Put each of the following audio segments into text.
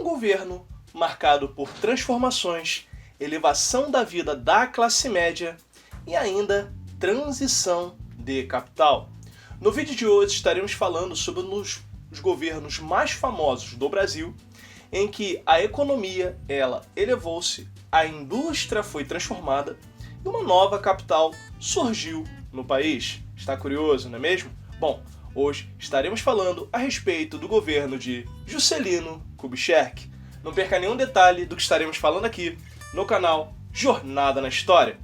governo marcado por transformações, elevação da vida da classe média e ainda transição de capital. No vídeo de hoje estaremos falando sobre os governos mais famosos do Brasil, em que a economia elevou-se, a indústria foi transformada e uma nova capital surgiu no país. Está curioso, não é mesmo? Bom, hoje estaremos falando a respeito do governo de Juscelino Kubitschek. Não perca nenhum detalhe do que estaremos falando aqui no canal Jornada na História.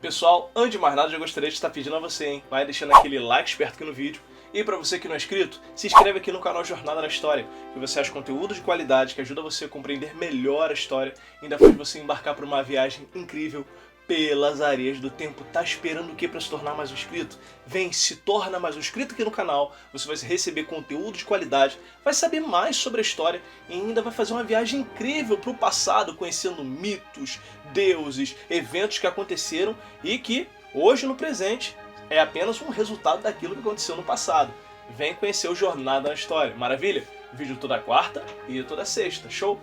Pessoal, antes de mais nada, eu gostaria de estar pedindo a você, hein? Vai deixando aquele like esperto aqui no vídeo. E para você que não é inscrito, se inscreve aqui no canal Jornada na História, que você acha conteúdo de qualidade que ajuda você a compreender melhor a história e ainda faz você embarcar por uma viagem incrível pelas areias do tempo. Tá esperando o que para se tornar mais um inscrito? Vem, se torna mais um inscrito aqui no canal, você vai receber conteúdo de qualidade, vai saber mais sobre a história e ainda vai fazer uma viagem incrível para o passado, conhecendo mitos, deuses, eventos que aconteceram e que, hoje no presente, é apenas um resultado daquilo que aconteceu no passado. Vem conhecer o Jornada na História, maravilha? Vídeo toda quarta e toda sexta, show?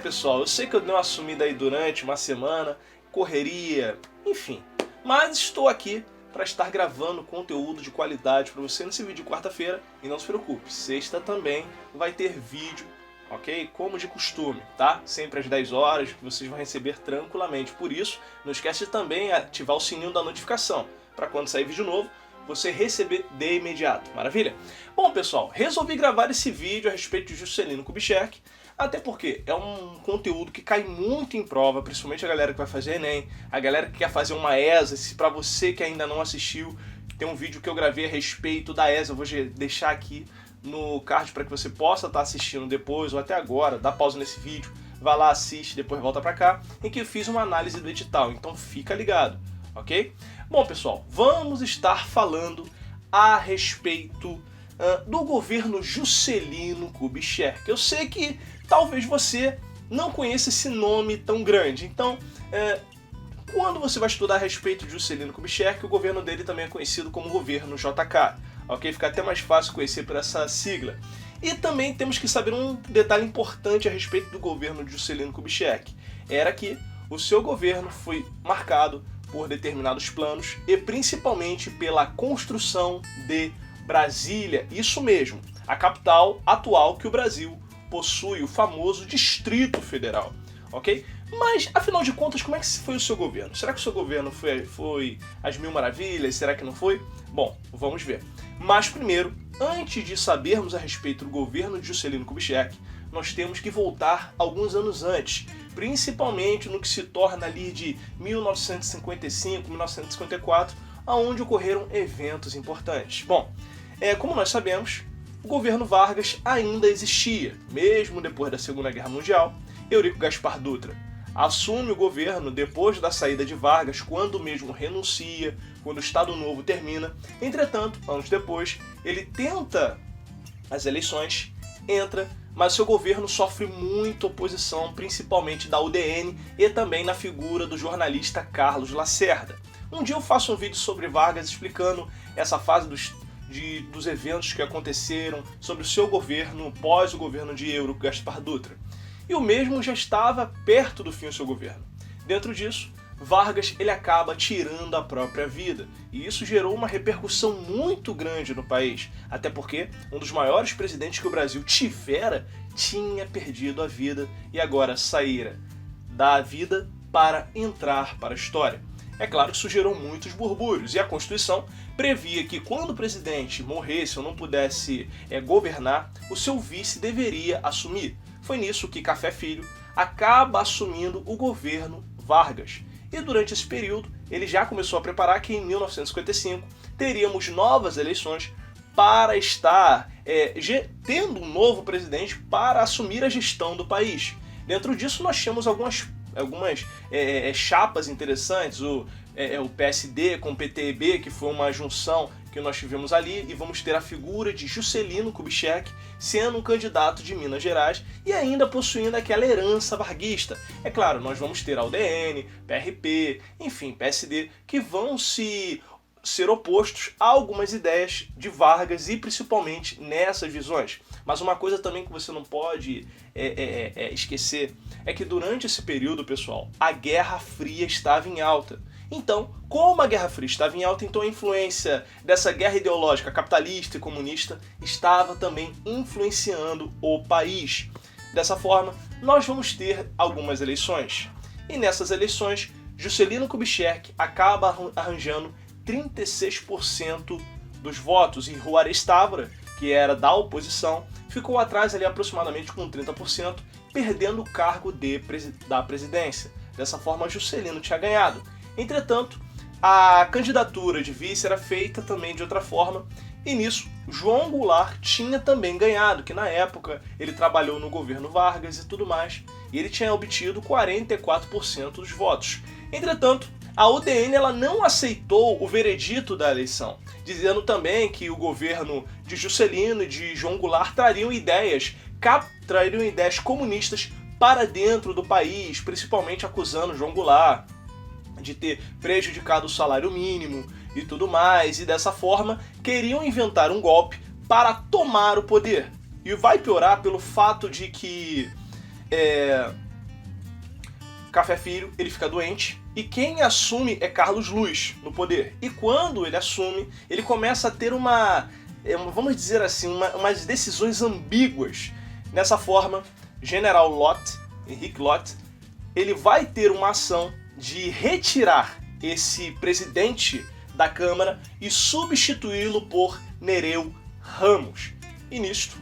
Pessoal, eu sei que eu dei uma sumida aí durante uma semana, correria, enfim. Mas estou aqui para estar gravando conteúdo de qualidade para você nesse vídeo de quarta-feira. E não se preocupe, sexta também vai ter vídeo, ok? Como de costume, tá? Sempre às 10 horas, que vocês vão receber tranquilamente. Por isso, não esquece de também ativar o sininho da notificação, para quando sair vídeo novo, você receber de imediato. Maravilha? Bom, pessoal, resolvi gravar esse vídeo a respeito de Juscelino Kubitschek, até porque é um conteúdo que cai muito em prova, principalmente a galera que vai fazer Enem, a galera que quer fazer uma ESA. Se para você que ainda não assistiu, tem um vídeo que eu gravei a respeito da ESA, eu vou deixar aqui no card para que você possa estar assistindo depois ou até agora, dá pausa nesse vídeo, vai lá, assiste, depois volta para cá, em que eu fiz uma análise do edital, então fica ligado, ok? Bom, pessoal, vamos estar falando a respeito do governo Juscelino Kubitschek. Eu sei que talvez você não conheça esse nome tão grande, então quando você vai estudar a respeito de Juscelino Kubitschek, o governo dele também é conhecido como governo JK, ok? Fica até mais fácil conhecer por essa sigla. E também temos que saber um detalhe importante a respeito do governo de Juscelino Kubitschek, era que o seu governo foi marcado por determinados planos e principalmente pela construção de Brasília, isso mesmo, a capital atual que o Brasil possui, o famoso Distrito Federal, ok? Mas, afinal de contas, como é que foi o seu governo? Será que o seu governo foi às mil maravilhas? Será que não foi? Bom, vamos ver. Mas primeiro, antes de sabermos a respeito do governo de Juscelino Kubitschek, nós temos que voltar alguns anos antes, principalmente no que se torna ali de 1955, 1954, onde ocorreram eventos importantes. Bom, como nós sabemos, o governo Vargas ainda existia, mesmo depois da Segunda Guerra Mundial. Eurico Gaspar Dutra assume o governo depois da saída de Vargas, quando mesmo renuncia, quando o Estado Novo termina. Entretanto, anos depois, ele tenta as eleições, entra, mas seu governo sofre muita oposição, principalmente da UDN e também na figura do jornalista Carlos Lacerda. Um dia eu faço um vídeo sobre Vargas explicando essa fase dos eventos que aconteceram, sobre o seu governo, pós o governo de Eurico Gaspar Dutra. E o mesmo já estava perto do fim do seu governo. Dentro disso, Vargas ele acaba tirando a própria vida, e isso gerou uma repercussão muito grande no país, até porque um dos maiores presidentes que o Brasil tivera tinha perdido a vida e agora saíra da vida para entrar para a história. É claro que isso gerou muitos burbúrios, e a Constituição previa que quando o presidente morresse ou não pudesse governar, o seu vice deveria assumir. Foi nisso que Café Filho acaba assumindo o governo Vargas. E durante esse período, ele já começou a preparar que em 1955 teríamos novas eleições para estar tendo um novo presidente para assumir a gestão do país. Dentro disso, nós tínhamos algumas chapas interessantes, o PSD com o PTB, que foi uma junção que que nós tivemos ali e vamos ter a figura de Juscelino Kubitschek sendo um candidato de Minas Gerais e ainda possuindo aquela herança varguista. É claro, nós vamos ter a UDN, PRP, enfim, PSD, que vão ser opostos a algumas ideias de Vargas e principalmente nessas visões. Mas uma coisa também que você não pode esquecer é que durante esse período, pessoal, a Guerra Fria estava em alta. Então, como a Guerra Fria estava em alta, então a influência dessa guerra ideológica capitalista e comunista estava também influenciando o país. Dessa forma, nós vamos ter algumas eleições. E nessas eleições, Juscelino Kubitschek acaba arranjando 36% dos votos e Juarez Távora, que era da oposição, ficou atrás ali aproximadamente com 30%, perdendo o cargo da presidência. Dessa forma, Juscelino tinha ganhado. Entretanto, a candidatura de vice era feita também de outra forma, e nisso João Goulart tinha também ganhado, que na época ele trabalhou no governo Vargas e tudo mais, e ele tinha obtido 44% dos votos. Entretanto, a UDN ela não aceitou o veredito da eleição, dizendo também que o governo de Juscelino e de João Goulart trariam ideias comunistas para dentro do país, principalmente acusando João Goulart de ter prejudicado o salário mínimo e tudo mais, e dessa forma queriam inventar um golpe para tomar o poder. E vai piorar pelo fato de que Café Filho ele fica doente, e quem assume é Carlos Luz no poder. E quando ele assume, ele começa a ter vamos dizer assim, umas decisões ambíguas. Nessa forma, General Lott, Henrique Lott, ele vai ter uma ação de retirar esse presidente da Câmara e substituí-lo por Nereu Ramos. E nisto,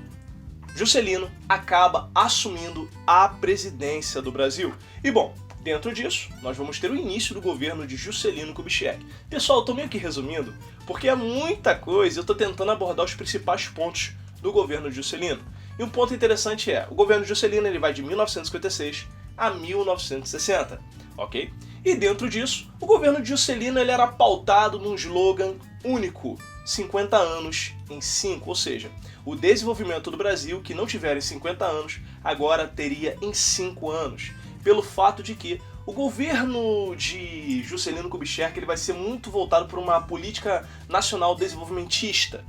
Juscelino acaba assumindo a presidência do Brasil. E bom, dentro disso, nós vamos ter o início do governo de Juscelino Kubitschek. Pessoal, eu tô meio que resumindo, porque é muita coisa e eu tô tentando abordar os principais pontos do governo de Juscelino. E um ponto interessante o governo de Juscelino ele vai de 1956 a 1960, ok? E dentro disso, o governo de Juscelino ele era pautado num slogan único, 50 anos em 5, ou seja, o desenvolvimento do Brasil, que não tiver em 50 anos, agora teria em 5 anos, pelo fato de que o governo de Juscelino Kubitschek ele vai ser muito voltado por uma política nacional desenvolvimentista.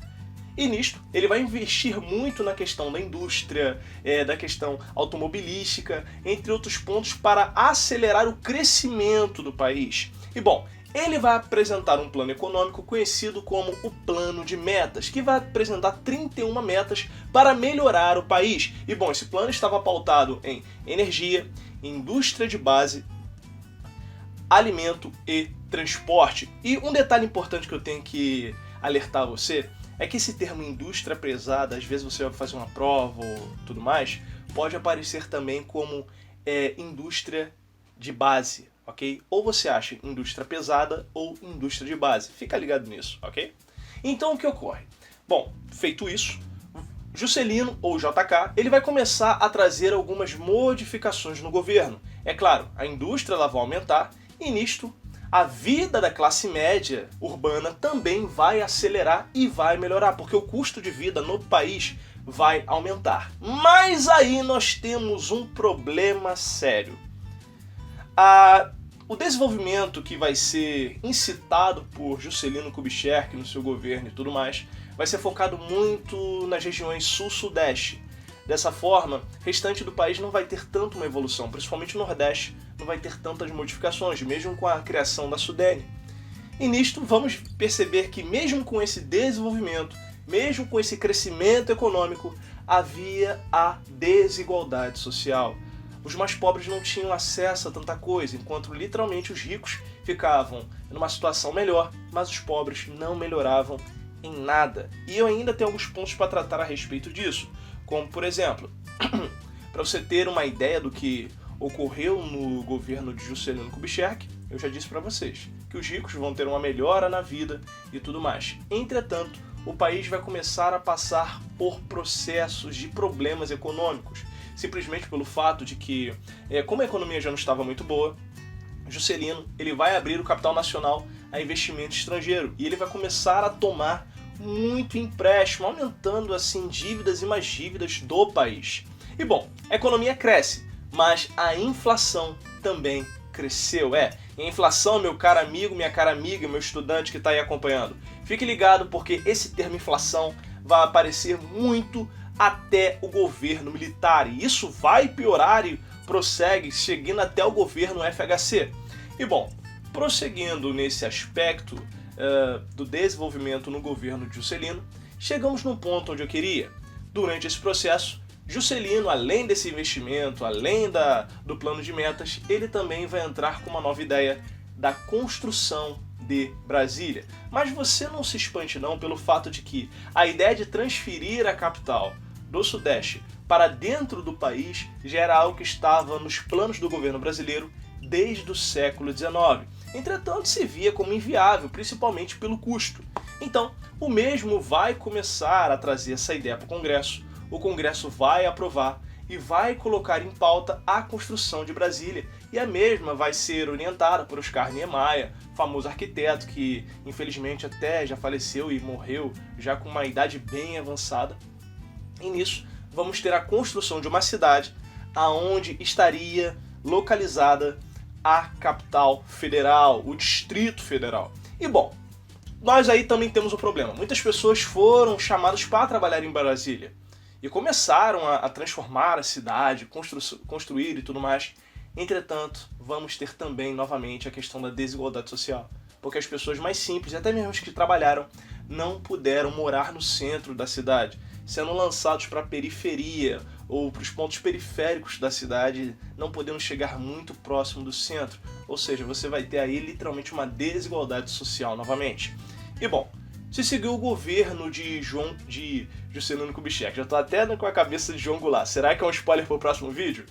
E nisto, ele vai investir muito na questão da indústria, da questão automobilística, entre outros pontos, para acelerar o crescimento do país. E bom, ele vai apresentar um plano econômico conhecido como o Plano de Metas, que vai apresentar 31 metas para melhorar o país. E bom, esse plano estava pautado em energia, indústria de base, alimento e transporte. E um detalhe importante que eu tenho que alertar você é que esse termo indústria pesada, às vezes você vai fazer uma prova ou tudo mais, pode aparecer também como indústria de base, ok? Ou você acha indústria pesada ou indústria de base. Fica ligado nisso, ok? Então o que ocorre? Bom, feito isso, Juscelino, ou JK, ele vai começar a trazer algumas modificações no governo. É claro, a indústria ela vai aumentar e nisto a vida da classe média urbana também vai acelerar e vai melhorar, porque o custo de vida no país vai aumentar. Mas aí nós temos um problema sério. O desenvolvimento que vai ser incitado por Juscelino Kubitschek no seu governo e tudo mais, vai ser focado muito nas regiões sul-sudeste. Dessa forma, o restante do país não vai ter tanto uma evolução, principalmente o Nordeste não vai ter tantas modificações, mesmo com a criação da Sudene. E nisto vamos perceber que mesmo com esse desenvolvimento, mesmo com esse crescimento econômico, havia a desigualdade social. Os mais pobres não tinham acesso a tanta coisa, enquanto literalmente os ricos ficavam numa situação melhor, mas os pobres não melhoravam em nada. E eu ainda tenho alguns pontos para tratar a respeito disso, como por exemplo, para você ter uma ideia do que ocorreu no governo de Juscelino Kubitschek, eu já disse para vocês que os ricos vão ter uma melhora na vida e tudo mais. Entretanto, o país vai começar a passar por processos de problemas econômicos, simplesmente pelo fato de que, como a economia já não estava muito boa, Juscelino ele vai abrir o capital nacional a investimento estrangeiro e ele vai começar a tomar muito empréstimo, aumentando assim dívidas e mais dívidas do país. E bom, a economia cresce, mas a inflação também cresceu. E a inflação, meu caro amigo, minha cara amiga, meu estudante que está aí acompanhando, fique ligado porque esse termo inflação vai aparecer muito até o governo militar, e isso vai piorar e prossegue, chegando até o governo FHC. E bom, prosseguindo nesse aspecto do desenvolvimento no governo de Juscelino, chegamos num ponto onde eu queria. Durante esse processo, Juscelino, além desse investimento, além do plano de metas, ele também vai entrar com uma nova ideia da construção de Brasília. Mas você não se espante não pelo fato de que a ideia de transferir a capital do Sudeste para dentro do país já era algo que estava nos planos do governo brasileiro desde o século XIX. Entretanto, se via como inviável, principalmente pelo custo. Então, o mesmo vai começar a trazer essa ideia para o Congresso. O Congresso vai aprovar e vai colocar em pauta a construção de Brasília. E a mesma vai ser orientada por Oscar Niemeyer, famoso arquiteto que infelizmente até já faleceu e morreu já com uma idade bem avançada. E nisso vamos ter a construção de uma cidade aonde estaria localizada a capital federal, o Distrito Federal. E bom, nós aí também temos um problema. Muitas pessoas foram chamadas para trabalhar em Brasília e começaram a transformar a cidade, construir e tudo mais. Entretanto, vamos ter também novamente a questão da desigualdade social, porque as pessoas mais simples, até mesmo as que trabalharam, não puderam morar no centro da cidade, sendo lançados para a periferia ou para os pontos periféricos da cidade, não podendo chegar muito próximo do centro. Ou seja, você vai ter aí literalmente uma desigualdade social novamente. E bom, se seguiu o governo de Juscelino Kubitschek, já estou até com a cabeça de João Goulart, será que é um spoiler para o próximo vídeo?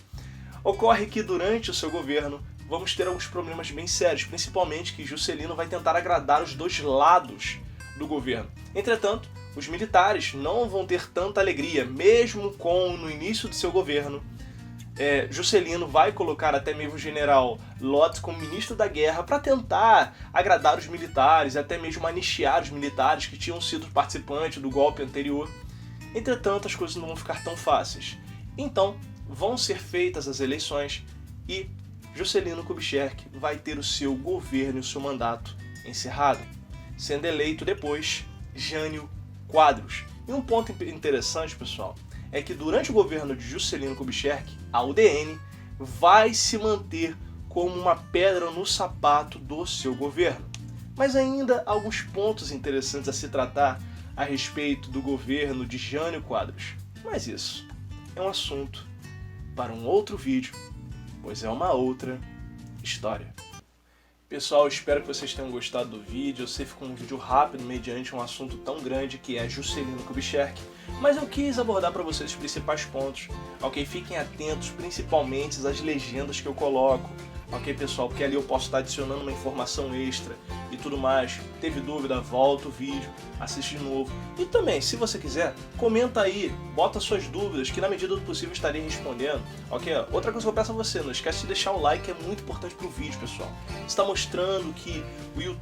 Ocorre que durante o seu governo vamos ter alguns problemas bem sérios, principalmente que Juscelino vai tentar agradar os dois lados do governo. Entretanto, os militares não vão ter tanta alegria, mesmo no início do seu governo. Juscelino vai colocar até mesmo o general Lott como ministro da guerra para tentar agradar os militares, até mesmo anistiar os militares que tinham sido participantes do golpe anterior. Entretanto, as coisas não vão ficar tão fáceis. Então, vão ser feitas as eleições e Juscelino Kubitschek vai ter o seu governo e o seu mandato encerrado, sendo eleito depois Jânio Quadros. E um ponto interessante, pessoal, é que durante o governo de Juscelino Kubitschek, a UDN vai se manter como uma pedra no sapato do seu governo. Mas ainda há alguns pontos interessantes a se tratar a respeito do governo de Jânio Quadros. Mas isso é um assunto para um outro vídeo, pois é uma outra história. Pessoal, espero que vocês tenham gostado do vídeo. Eu sei que ficou um vídeo rápido mediante um assunto tão grande que é Juscelino Kubitschek, mas eu quis abordar para vocês os principais pontos, ok? Fiquem atentos principalmente às legendas que eu coloco, ok, pessoal? Porque ali eu posso estar adicionando uma informação extra e tudo mais. Teve dúvida, volta o vídeo, assiste de novo. E também, se você quiser, comenta aí, bota suas dúvidas, que na medida do possível eu estarei respondendo, ok? Outra coisa que eu peço a você, não esquece de deixar o like, é muito importante pro vídeo, pessoal. Está mostrando que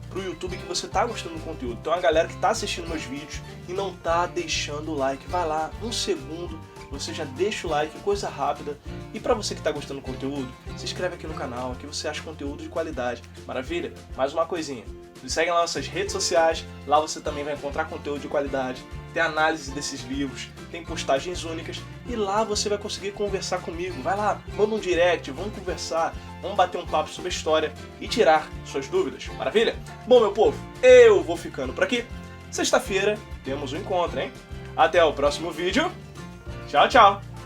pro YouTube que você está gostando do conteúdo. Então a galera que está assistindo meus vídeos e não está deixando o like, vai lá, um segundo, você já deixa o like, coisa rápida. E para você que está gostando do conteúdo, se inscreve aqui no canal, aqui você acha conteúdo de qualidade. Maravilha? Mais uma coisinha. Me segue lá nas nossas redes sociais, lá você também vai encontrar conteúdo de qualidade, tem análise desses livros, tem postagens únicas e lá você vai conseguir conversar comigo. Vai lá, manda um direct, vamos conversar, vamos bater um papo sobre a história e tirar suas dúvidas. Maravilha? Bom, meu povo, eu vou ficando por aqui. Sexta-feira temos um encontro, hein? Até o próximo vídeo. Tchau, tchau!